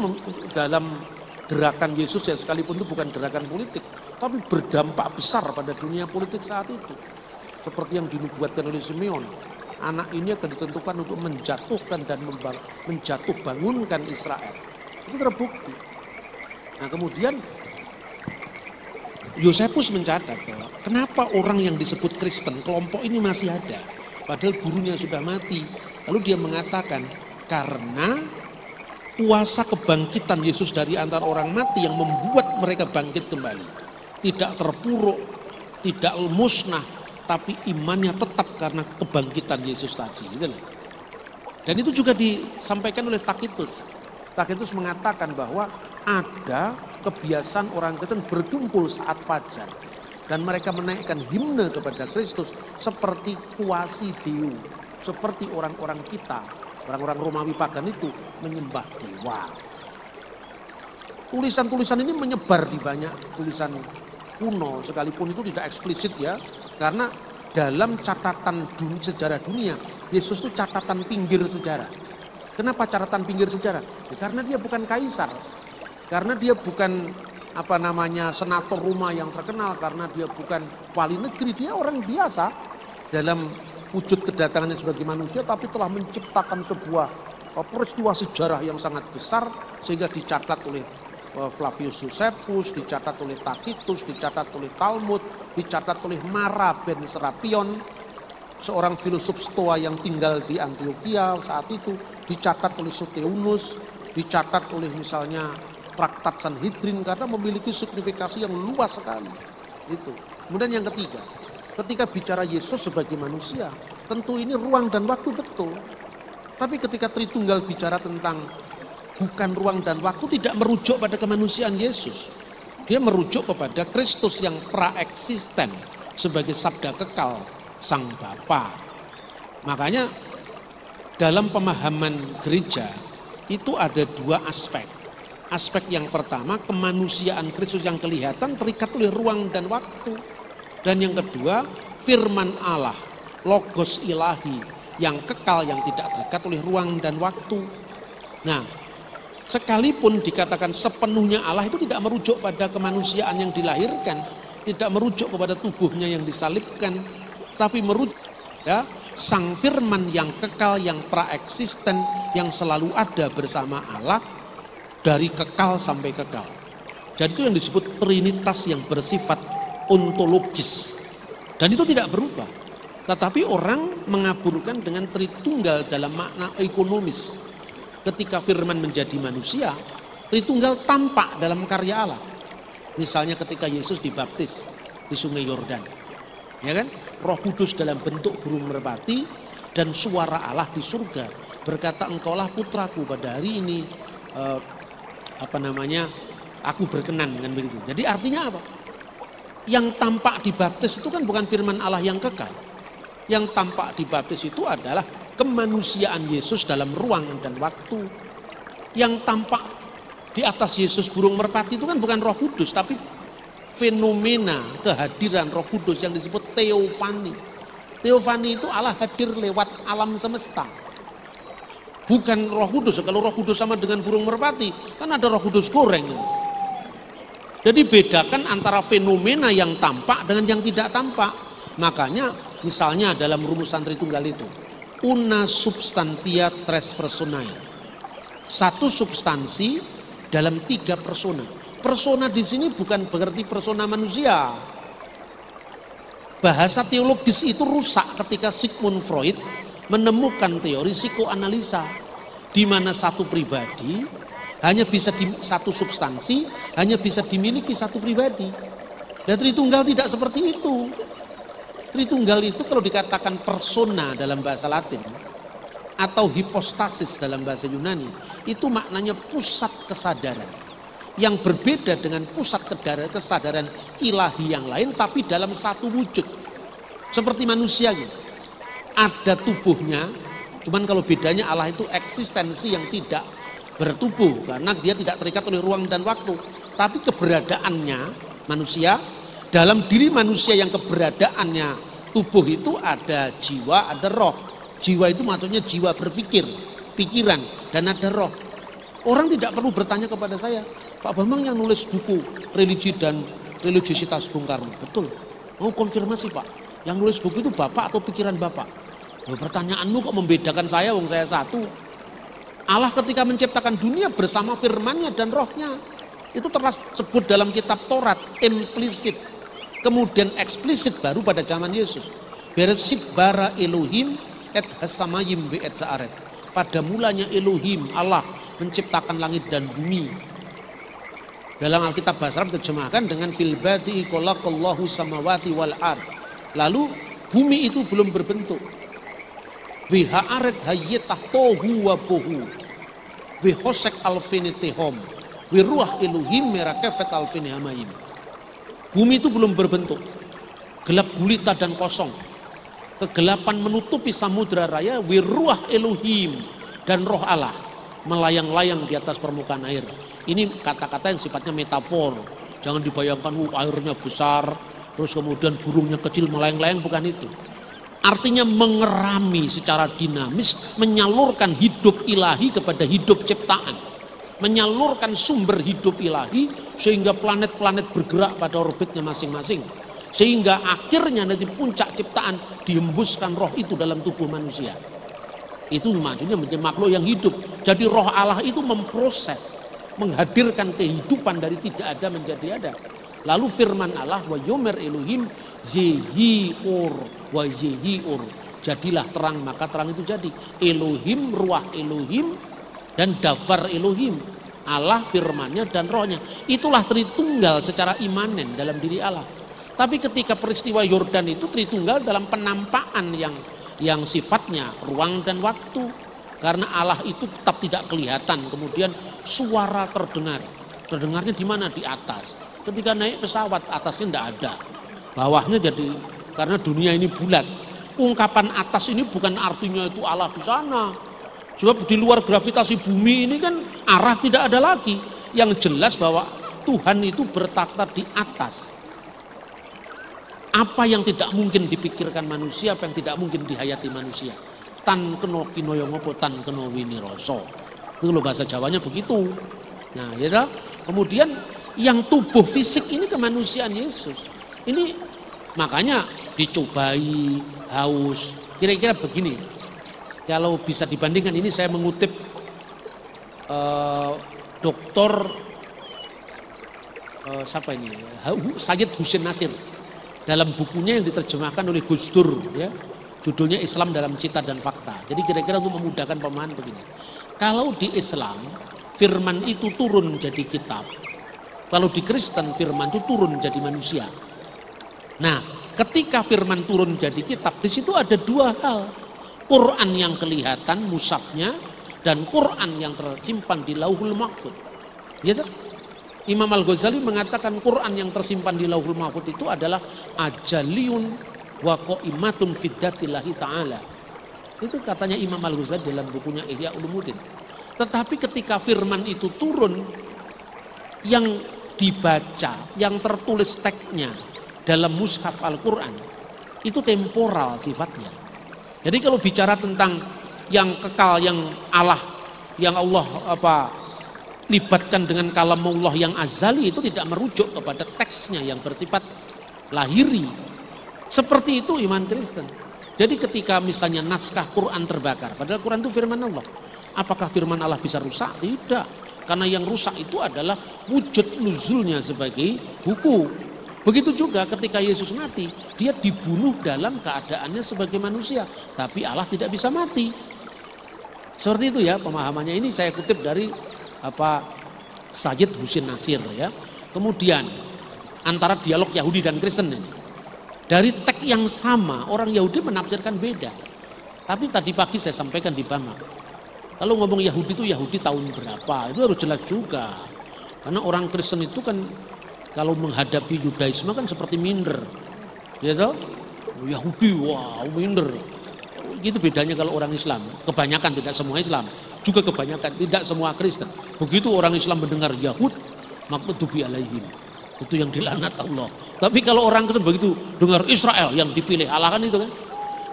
dalam gerakan Yesus ya sekalipun itu bukan gerakan politik, tapi berdampak besar pada dunia politik saat itu. Seperti yang dinubuatkan oleh Simeon. Anak ini akan ditentukan untuk menjatuhkan dan menjatuh bangunkan Israel. Itu terbukti. Nah, kemudian Yosefus mencatat bahwa kenapa orang yang disebut Kristen, kelompok ini masih ada, padahal gurunya sudah mati. Lalu dia mengatakan karena kuasa kebangkitan Yesus dari antara orang mati yang membuat mereka bangkit kembali. Tidak terpuruk, tidak musnah, tapi imannya tetap karena kebangkitan Yesus tadi. Dan itu juga disampaikan oleh Takitus. Takitus mengatakan bahwa ada kebiasaan orang Kristen berkumpul saat fajar dan mereka menaikkan himne kepada Kristus seperti kuasi Deo, seperti orang-orang kita, orang-orang Romawi pagan itu menyembah dewa. Tulisan-tulisan ini menyebar di banyak tulisan kuno sekalipun itu tidak eksplisit ya, karena dalam catatan sejarah dunia, Yesus itu catatan pinggir sejarah. Kenapa catatan pinggir sejarah? Ya, karena dia bukan kaisar, karena dia bukan senator Roma yang terkenal, karena dia bukan wali negeri, dia orang biasa dalam wujud kedatangannya sebagai manusia, tapi telah menciptakan sebuah peristiwa sejarah yang sangat besar sehingga dicatat oleh Flavius Josephus, dicatat oleh Tacitus, dicatat oleh Talmud, dicatat oleh Mara ben Serapion, seorang filosof Stoa yang tinggal di Antioquia saat itu, dicatat oleh Soteunus, dicatat oleh misalnya Traktat Sanhedrin, karena memiliki signifikasi yang luas sekali. Itu. Kemudian yang ketiga, ketika bicara Yesus sebagai manusia, tentu ini ruang dan waktu betul. Tapi ketika Tritunggal bicara tentang bukan ruang dan waktu, tidak merujuk pada kemanusiaan Yesus. Dia merujuk kepada Kristus yang praeksisten sebagai sabda kekal Sang Bapa. Makanya dalam pemahaman gereja itu ada dua aspek. Aspek yang pertama, kemanusiaan Kristus yang kelihatan terikat oleh ruang dan waktu. Dan yang kedua, firman Allah, logos ilahi yang kekal yang tidak terikat oleh ruang dan waktu. Nah, sekalipun dikatakan sepenuhnya Allah, itu tidak merujuk pada kemanusiaan yang dilahirkan, tidak merujuk kepada tubuhnya yang disalibkan, tapi merujuk ya, Sang Firman yang kekal, yang praeksisten, yang selalu ada bersama Allah dari kekal sampai kekal. Jadi itu yang disebut Trinitas yang bersifat ontologis, dan itu tidak berubah. Tetapi orang mengaburkan dengan Tritunggal dalam makna ekonomis. Ketika firman menjadi manusia, Tritunggal tampak dalam karya Allah. Misalnya ketika Yesus dibaptis di Sungai Yordan, ya kan? Roh Kudus dalam bentuk burung merpati dan suara Allah di surga berkata, engkaulah putraku, pada hari ini aku berkenan, dengan begitu. Jadi artinya apa? Yang tampak dibaptis itu kan bukan firman Allah yang kekal. Yang tampak dibaptis itu adalah kemanusiaan Yesus dalam ruang dan waktu. Yang tampak di atas Yesus burung merpati itu kan bukan Roh Kudus, tapi fenomena kehadiran Roh Kudus yang disebut teofani. Teofani itu Allah hadir lewat alam semesta. Bukan Roh Kudus. Kalau Roh Kudus sama dengan burung merpati, kan ada Roh Kudus goreng. Jadi bedakan antara fenomena yang tampak dengan yang tidak tampak. Makanya misalnya dalam rumusan Tritunggal itu, una substantia tres personae, satu substansi dalam tiga persona. Persona di sini bukan berarti persona manusia. Bahasa teologis itu rusak ketika Sigmund Freud menemukan teori psikoanalisa, di mana satu pribadi hanya bisa satu substansi hanya bisa dimiliki satu pribadi. Dan Tritunggal tidak seperti itu. Tritunggal itu kalau dikatakan persona dalam bahasa Latin atau hipostasis dalam bahasa Yunani, itu maknanya pusat kesadaran yang berbeda dengan pusat kesadaran ilahi yang lain, tapi dalam satu wujud. Seperti manusia gitu. Ada tubuhnya, cuman kalau bedanya Allah itu eksistensi yang tidak bertubuh karena dia tidak terikat oleh ruang dan waktu. Tapi keberadaannya manusia, dalam diri manusia yang keberadaannya tubuh itu ada jiwa, ada roh. Jiwa itu maksudnya jiwa berpikir, pikiran, dan ada roh. Orang tidak perlu bertanya kepada saya, Pak Bambang yang nulis buku Religi dan Religiositas Bung Karno. Betul, mau konfirmasi Pak, yang nulis buku itu Bapak atau pikiran Bapak? Loh, pertanyaanmu kok membedakan saya, wong saya satu. Allah ketika menciptakan dunia bersama firman-Nya dan rohnya. Itu tersebut dalam kitab Taurat, implisit. Kemudian eksplisit baru pada zaman Yesus. Bereshit bara Elohim et hasamayim be et zaaret. Pada mulanya Elohim, Allah menciptakan langit dan bumi. Dalam Alkitab bahasa Arab terjemahkan dengan fil badi khalaqallahu samawati wal ard. Lalu bumi itu belum berbentuk. Wihaaret hayyetah tohu wa bohu. Wihosek alfinitihom. Wiruah Elohim merakefet alfinihamayim. Bumi itu belum berbentuk. Gelap gulita dan kosong. Kegelapan menutupi samudra raya. Wiruah Elohim dan roh Allah melayang-layang di atas permukaan air. Ini kata-kata yang sifatnya metafor, Jangan dibayangkan airnya besar, terus kemudian burungnya kecil melayang-layang, bukan itu. Artinya mengerami secara dinamis, menyalurkan hidup ilahi kepada hidup ciptaan. Menyalurkan sumber hidup ilahi sehingga planet-planet bergerak pada orbitnya masing-masing. Sehingga akhirnya nanti puncak ciptaan dihembuskan roh itu dalam tubuh manusia. Itu maksudnya menjadi makhluk yang hidup. Jadi roh Allah itu memproses, menghadirkan kehidupan dari tidak ada menjadi ada. Lalu firman Allah, wa yomer Elohim zehiur wa zehiur. Jadilah terang, maka terang itu jadi. Elohim, ruah Elohim, dan dafar Elohim. Allah firmannya dan rohnya. Itulah Tritunggal secara imanen dalam diri Allah. Tapi ketika peristiwa Yordan itu Tritunggal dalam penampakan yang sifatnya ruang dan waktu. Karena Allah itu tetap tidak kelihatan. Kemudian suara terdengar. Terdengarnya di mana? Di atas. Ketika naik pesawat atasnya tidak ada, bawahnya jadi, karena dunia ini bulat. Ungkapan atas ini bukan artinya itu Allah di sana. Sebab di luar gravitasi bumi ini kan arah tidak ada lagi. Yang jelas bahwa Tuhan itu bertakhta di atas. Apa yang tidak mungkin dipikirkan manusia, apa yang tidak mungkin dihayati manusia. Tan keno kinoyo ngopo tan keno winiroso. Itu loh bahasa Jawanya begitu. Nah, ya. Kemudian yang tubuh fisik ini kemanusiaan Yesus. Ini makanya dicobai, haus. Kira-kira begini. Kalau bisa dibandingkan, ini saya mengutip Dr. Siapa ini? Sayyid Husin Nasir dalam bukunya yang diterjemahkan oleh Gus Dur, ya. Judulnya Islam dalam Cita dan Fakta. Jadi kira-kira untuk memudahkan pemahaman begini. Kalau di Islam firman itu turun menjadi kitab. Kalau di Kristen firman itu turun menjadi manusia. Nah, ketika firman turun menjadi kitab, di situ ada dua hal. Quran yang kelihatan mushafnya dan Quran yang tersimpan di Lauhul Mahfuz. Gitu? Imam Al-Ghazali mengatakan Quran yang tersimpan di Lauhul Mahfuz itu adalah ajaliyun wa qaimatun fiddatillahi ta'ala. Itu katanya Imam Al-Ghazali dalam bukunya Ihya Ulumuddin. Tetapi ketika firman itu turun, yang dibaca, yang tertulis teksnya dalam mushaf Al-Quran itu temporal sifatnya. Jadi kalau bicara tentang yang kekal, yang Allah libatkan dengan kalamullah yang azali, itu tidak merujuk kepada teksnya yang bersifat lahiri. Seperti itu iman Kristen. Jadi ketika misalnya naskah Quran terbakar, padahal Quran itu firman Allah, apakah firman Allah bisa rusak? Tidak. Karena yang rusak itu adalah wujud nuzulnya sebagai buku. Begitu juga ketika Yesus mati, dia dibunuh dalam keadaannya sebagai manusia. Tapi Allah tidak bisa mati. Seperti itu ya pemahamannya. Ini saya kutip dari Sayyid Husin Nasir, ya. Kemudian antara dialog Yahudi dan Kristen ini. Dari teks yang sama, orang Yahudi menafsirkan beda. Tapi tadi pagi saya sampaikan di Bama. Kalau ngomong Yahudi itu Yahudi tahun berapa, itu harus jelas juga. Karena orang Kristen itu kan kalau menghadapi Yudaisme kan seperti minder. Ya toh? Yahudi, wah minder. Gitu bedanya kalau orang Islam. Kebanyakan, tidak semua Islam. Juga kebanyakan, tidak semua Kristen. Begitu orang Islam mendengar Yahud, maghdubi alaihim. Itu yang dilaknat Allah. Tapi kalau orang Kristen begitu dengar Israel yang dipilih Allah, kan itu kan.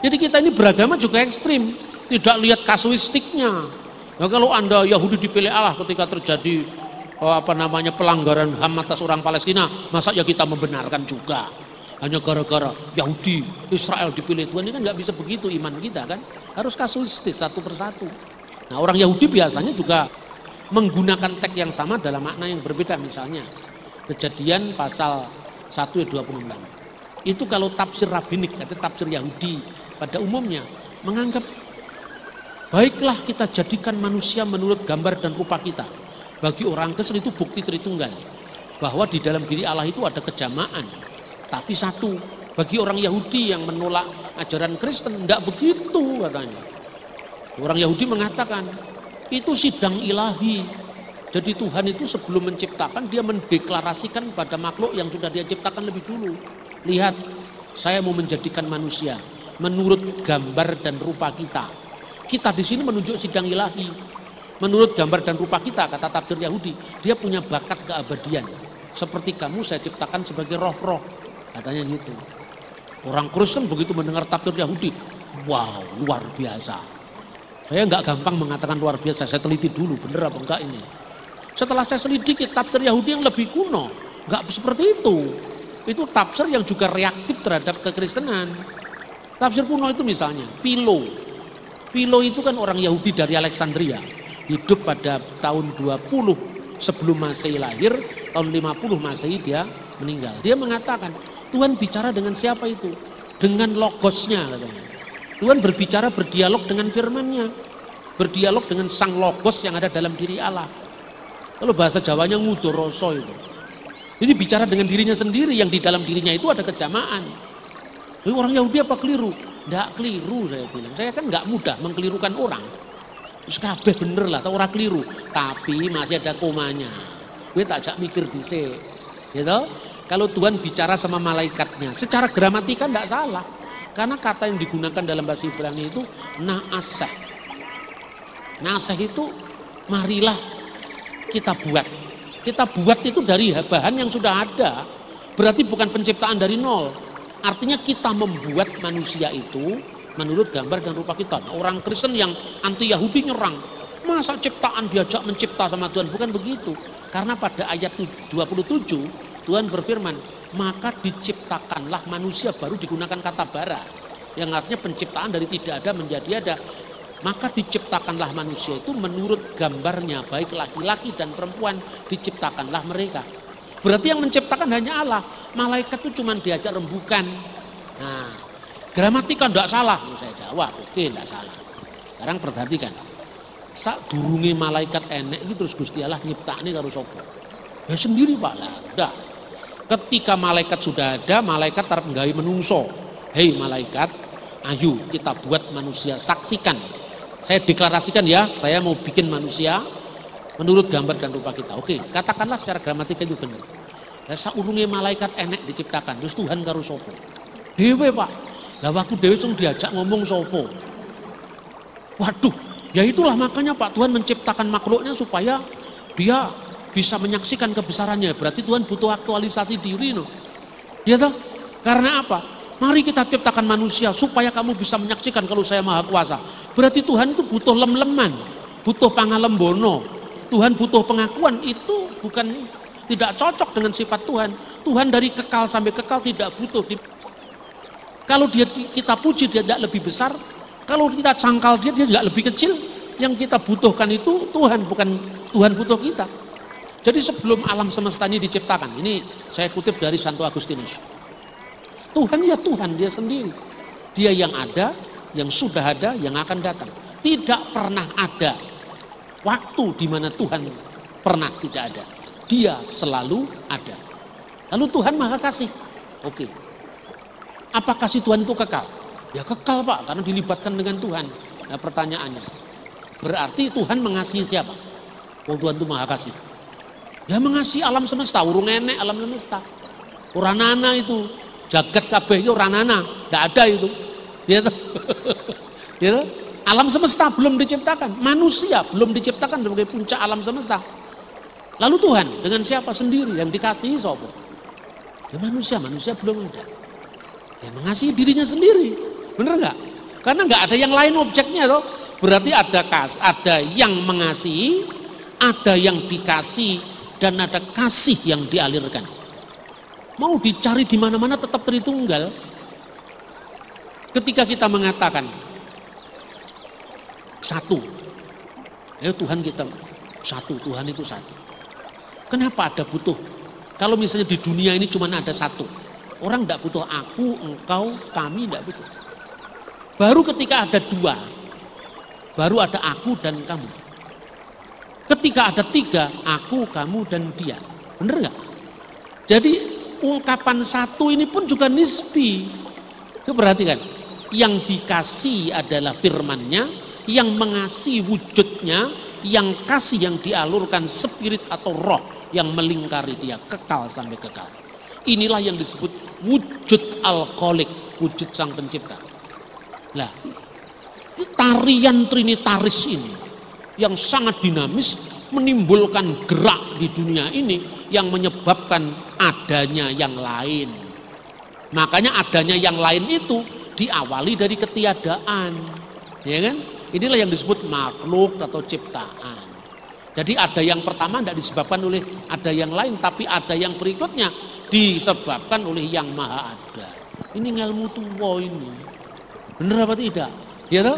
Jadi kita ini beragama juga ekstrim. Tidak lihat kasuistiknya. Nah, kalau Anda Yahudi dipilih Allah ketika terjadi pelanggaran HAM atas orang Palestina, masa ya kita membenarkan juga? Hanya gara-gara Yahudi Israel dipilih Tuhan, ini kan nggak bisa begitu iman kita kan? Harus kasuistis satu persatu. Nah, orang Yahudi biasanya juga menggunakan teks yang sama dalam makna yang berbeda. Misalnya Kejadian pasal 1:26. Itu kalau tafsir rabbinik, atau tafsir Yahudi pada umumnya menganggap baiklah kita jadikan manusia menurut gambar dan rupa kita. Bagi orang Kristen itu bukti Tritunggal, bahwa di dalam diri Allah itu ada kejamaan, tapi satu. Bagi orang Yahudi yang menolak ajaran Kristen, tidak begitu katanya. Orang Yahudi mengatakan itu sidang ilahi. Jadi Tuhan itu sebelum menciptakan, dia mendeklarasikan pada makhluk yang sudah dia ciptakan lebih dulu. Lihat, saya mau menjadikan manusia menurut gambar dan rupa kita. Kita di sini menunjuk sidang ilahi. Menurut gambar dan rupa kita, kata tafsir Yahudi, dia punya bakat keabadian. seperti kamu saya ciptakan sebagai roh-roh, katanya gitu. Orang Kristen begitu mendengar tafsir Yahudi, wow, luar biasa. Saya nggak gampang mengatakan luar biasa, saya teliti dulu bener apa enggak ini. Setelah saya selidiki tafsir Yahudi yang lebih kuno, nggak seperti itu. Itu tafsir yang juga reaktif terhadap kekristenan. Tafsir kuno itu misalnya Philo. Philo itu kan orang Yahudi dari Alexandria, hidup pada tahun 20 sebelum Masehi lahir, tahun 50 Masehi dia meninggal. Dia mengatakan, Tuhan bicara dengan siapa itu? Dengan logosnya katanya. Tuhan berbicara, berdialog dengan firman-Nya, berdialog dengan sang logos yang ada dalam diri Allah. Kalau bahasa Jawanya ngudoroso itu. Jadi bicara dengan dirinya sendiri, yang di dalam dirinya itu ada kejamaan. Orang Yahudi apa keliru? Nggak keliru, saya bilang. Saya kan nggak mudah mengkelirukan orang. Terus kabeh bener lah, orang keliru. Tapi masih ada komanya. Gue tak jak mikir dhisik. Gitu? Kalau Tuhan bicara sama malaikatnya, secara gramatika nggak salah. Karena kata yang digunakan dalam bahasa Ibrani itu na'aseh. Na'aseh itu marilah kita buat. Kita buat itu dari bahan yang sudah ada. Berarti bukan penciptaan dari nol. Artinya kita membuat manusia itu menurut gambar dan rupa kita. Nah, orang Kristen yang anti Yahudi nyerang. Masa ciptaan diajak mencipta sama Tuhan? Bukan begitu. Karena pada ayat 27 Tuhan berfirman, maka diciptakanlah manusia, baru digunakan kata bara. Yang artinya penciptaan dari tidak ada menjadi ada. Maka diciptakanlah manusia itu menurut gambarnya, baik laki-laki dan perempuan, diciptakanlah mereka. Berarti yang menciptakan hanya Allah. Malaikat itu cuma diajak rembukan. Nah, gramatika tidak salah. Saya jawab, oke, tidak salah. Sekarang perhatikan. Sak durunge malaikat enek itu terus Gusti Allah nyiptakne karo sapa? Ya sendiri Pak lah. Udah. Ketika malaikat sudah ada, malaikat arep nggawe menungso. Hei malaikat, ayo kita buat manusia, saksikan. Saya deklarasikan ya, saya mau bikin manusia menurut gambar dan rupa kita. Oke, katakanlah secara gramatika itu benar. Ya saurunge malaikat enek diciptakan, terus Tuhan karo sapa? Dewe Pak. Lah waktu dewe sing diajak ngomong sapa? Waduh, ya itulah makanya Pak Tuhan menciptakan makhluknya supaya dia bisa menyaksikan kebesarannya. Berarti Tuhan butuh aktualisasi diri no. Ya toh? Karena apa? Mari kita ciptakan manusia supaya kamu bisa menyaksikan kalau saya maha kuasa. Berarti Tuhan itu butuh lem-leman, butuh pangalembono. Tuhan butuh pengakuan, itu bukan tidak cocok dengan sifat Tuhan. Tuhan dari kekal sampai kekal tidak butuh. Kalau kita puji dia tidak lebih besar, kalau kita cangkal dia tidak lebih kecil. Yang kita butuhkan itu Tuhan, bukan Tuhan butuh kita. Jadi sebelum alam semesta ini diciptakan, ini saya kutip dari Santo Agustinus. Tuhan ya Tuhan dia sendiri. Dia yang ada, yang sudah ada, yang akan datang. Tidak pernah ada waktu di mana Tuhan pernah tidak ada. Dia selalu ada. Lalu Tuhan maha kasih. Oke. Apa kasih Tuhan itu kekal? Ya kekal Pak, karena dilibatkan dengan Tuhan. Nah pertanyaannya, berarti Tuhan mengasihi siapa? Oh Tuhan itu maha kasih. Ya mengasihi alam semesta, urung enek alam semesta. Uranana itu. Jagat kabeh itu ranana, tidak ada itu. Gitu. Gitu. Alam semesta belum diciptakan, manusia belum diciptakan sebagai puncak alam semesta. Lalu Tuhan dengan siapa sendiri yang dikasihi sapa? Ya manusia belum ada. Ya mengasihi dirinya sendiri, bener nggak? Karena nggak ada yang lain objeknya toh. Berarti ada yang mengasihi, ada yang dikasih, dan ada kasih yang dialirkan. Mau dicari di mana-mana tetap Tritunggal. Ketika kita mengatakan satu, ya Tuhan kita satu, Tuhan itu satu. Kenapa ada butuh? Kalau misalnya di dunia ini cuma ada satu, orang tidak butuh aku, engkau, kami tidak butuh. Baru ketika ada dua, baru ada aku dan kamu. Ketika ada tiga, aku, kamu, dan dia. Bener nggak? Jadi ungkapan satu ini pun juga nisbi. Perhatikan, yang dikasih adalah firman-Nya, yang mengasihi wujudnya, yang kasih yang dialurkan spirit atau roh yang melingkari dia kekal sampai kekal. Inilah yang disebut wujud al-khaliq, wujud sang pencipta. Lah, tarian trinitaris ini yang sangat dinamis menimbulkan gerak di dunia ini yang menyebabkan adanya yang lain. Makanya adanya yang lain itu diawali dari ketiadaan, ya kan? Inilah yang disebut makhluk atau ciptaan. Jadi ada yang pertama tidak disebabkan oleh ada yang lain, tapi ada yang berikutnya disebabkan oleh yang maha ada. Ini ilmu tua ini, bener apa tidak? Ya toh?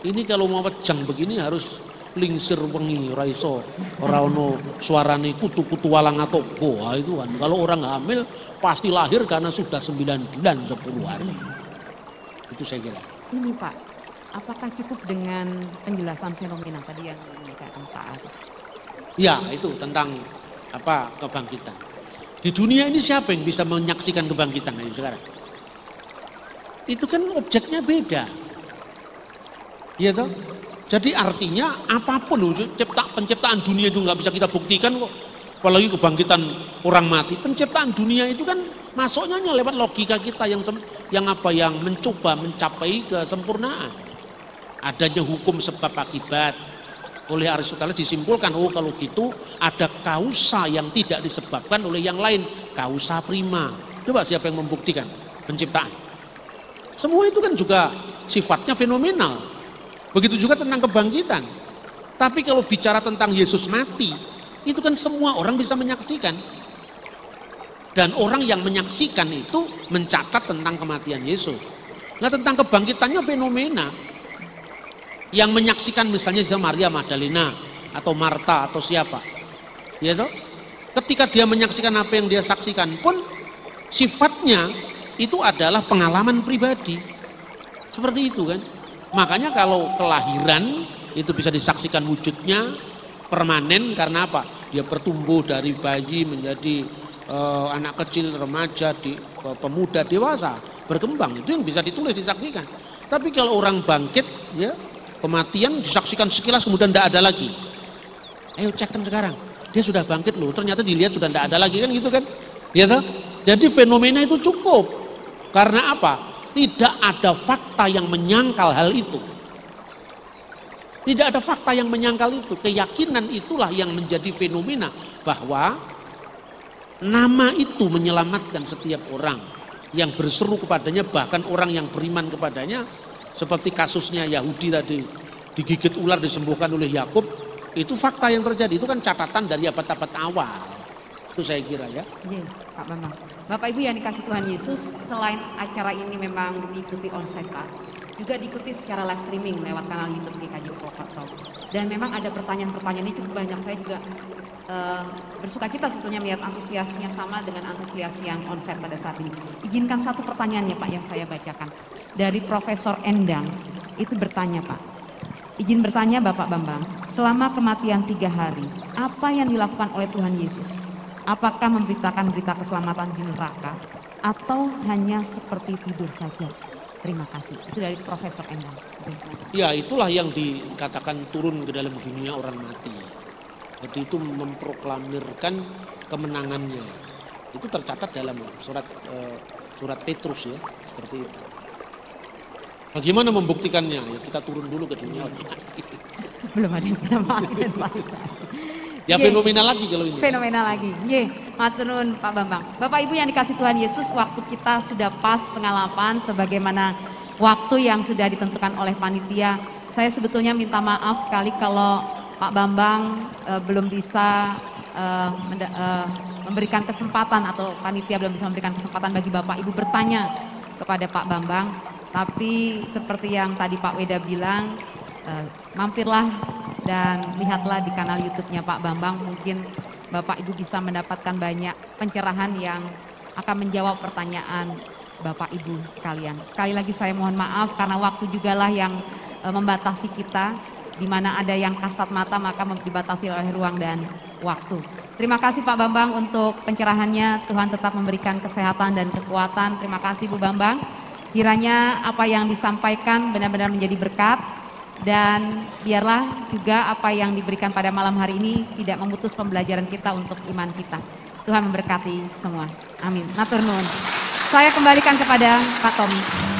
Ini kalau mau pejang begini harus lingsir wengi, raiso, orano suarane kutu-kutu walang atau goa itu kan. Kalau orang hamil pasti lahir karena sudah 9 bulan 10 hari. Itu saya kira. Ini Pak, apakah cukup dengan penjelasan fenomena tadi yang dikatakan Pak Aris? Ya, itu tentang apa kebangkitan. Di dunia ini siapa yang bisa menyaksikan kebangkitan ayo sekarang? Itu kan objeknya beda. Ya toh? Jadi artinya apapun penciptaan dunia juga nggak bisa kita buktikan kok. Apalagi kebangkitan orang mati. Penciptaan dunia itu kan masuknya lewat logika kita yang mencoba mencapai kesempurnaan. Adanya hukum sebab akibat. Oleh Aristoteles disimpulkan, oh kalau gitu ada kausa yang tidak disebabkan oleh yang lain, kausa prima. Coba siapa yang membuktikan penciptaan? Semua itu kan juga sifatnya fenomenal. Begitu juga tentang kebangkitan. Tapi kalau bicara tentang Yesus mati, itu kan semua orang bisa menyaksikan. Dan orang yang menyaksikan itu mencatat tentang kematian Yesus. Nah tentang kebangkitannya fenomena. Yang menyaksikan misalnya Maria Magdalena atau Marta atau siapa. Ya toh? Ketika dia menyaksikan apa yang dia saksikan pun sifatnya itu adalah pengalaman pribadi. Seperti itu kan. Makanya kalau kelahiran itu bisa disaksikan wujudnya permanen karena apa? Dia bertumbuh dari bayi menjadi anak kecil, remaja, pemuda, dewasa, berkembang. Itu yang bisa ditulis, disaksikan. Tapi kalau orang bangkit, ya kematian disaksikan sekilas kemudian tidak ada lagi. Ayo cekkan sekarang, dia sudah bangkit loh. Ternyata dilihat sudah tidak ada lagi kan gitu kan? Ya toh? Jadi fenomena itu cukup. Karena apa? Tidak ada fakta yang menyangkal hal itu. Tidak ada fakta yang menyangkal itu. Keyakinan itulah yang menjadi fenomena bahwa nama itu menyelamatkan setiap orang yang berseru kepadanya, bahkan orang yang beriman kepadanya. Seperti kasusnya Yahudi tadi digigit ular disembuhkan oleh Yakub, itu fakta yang terjadi. Itu kan catatan dari abad-abad awal. Itu saya kira ya. Iya, Pak Bambang. Bapak Ibu yang dikasih Tuhan Yesus, selain acara ini memang diikuti onsite Pak, juga diikuti secara live streaming lewat kanal YouTube GKJ Purwokerto. Dan memang ada pertanyaan-pertanyaan ini cukup banyak. Saya juga bersuka cita sebetulnya melihat antusiasnya sama dengan antusias yang onsite pada saat ini. Izinkan satu pertanyaannya Pak yang saya bacakan. Dari Profesor Endang, itu bertanya Pak. Izin bertanya Bapak Bambang, selama kematian 3 hari, apa yang dilakukan oleh Tuhan Yesus? Apakah memberitakan berita keselamatan di neraka atau hanya seperti tidur saja? Terima kasih. Itu dari Profesor Endang. Ya itulah yang dikatakan turun ke dalam dunia orang mati. Jadi itu memproklamirkan kemenangannya. Itu tercatat dalam surat Petrus ya, seperti itu. Bagaimana membuktikannya? Ya kita turun dulu ke dunia orang mati. Belum ada yang pernah mati dan balik. Ya fenomena lagi kalau ini. Fenomena lagi. Matur nuwun Pak Bambang. Bapak Ibu yang dikasih Tuhan Yesus, waktu kita sudah pas 7:30 sebagaimana waktu yang sudah ditentukan oleh panitia. Saya sebetulnya minta maaf sekali kalau Pak Bambang belum bisa memberikan kesempatan atau panitia belum bisa memberikan kesempatan bagi Bapak Ibu bertanya kepada Pak Bambang. Tapi seperti yang tadi Pak Weda bilang, mampirlah dan lihatlah di kanal YouTube-nya Pak Bambang. Mungkin Bapak Ibu bisa mendapatkan banyak pencerahan yang akan menjawab pertanyaan Bapak Ibu sekalian. Sekali lagi saya mohon maaf karena waktu jugalah yang membatasi kita. Di mana ada yang kasat mata maka dibatasi oleh ruang dan waktu. Terima kasih Pak Bambang untuk pencerahannya. Tuhan tetap memberikan kesehatan dan kekuatan. Terima kasih Bu Bambang. Kiranya apa yang disampaikan benar-benar menjadi berkat. Dan biarlah juga apa yang diberikan pada malam hari ini tidak memutus pembelajaran kita untuk iman kita. Tuhan memberkati semua. Amin. Matur nuwun. Saya kembalikan kepada Pak Tommy.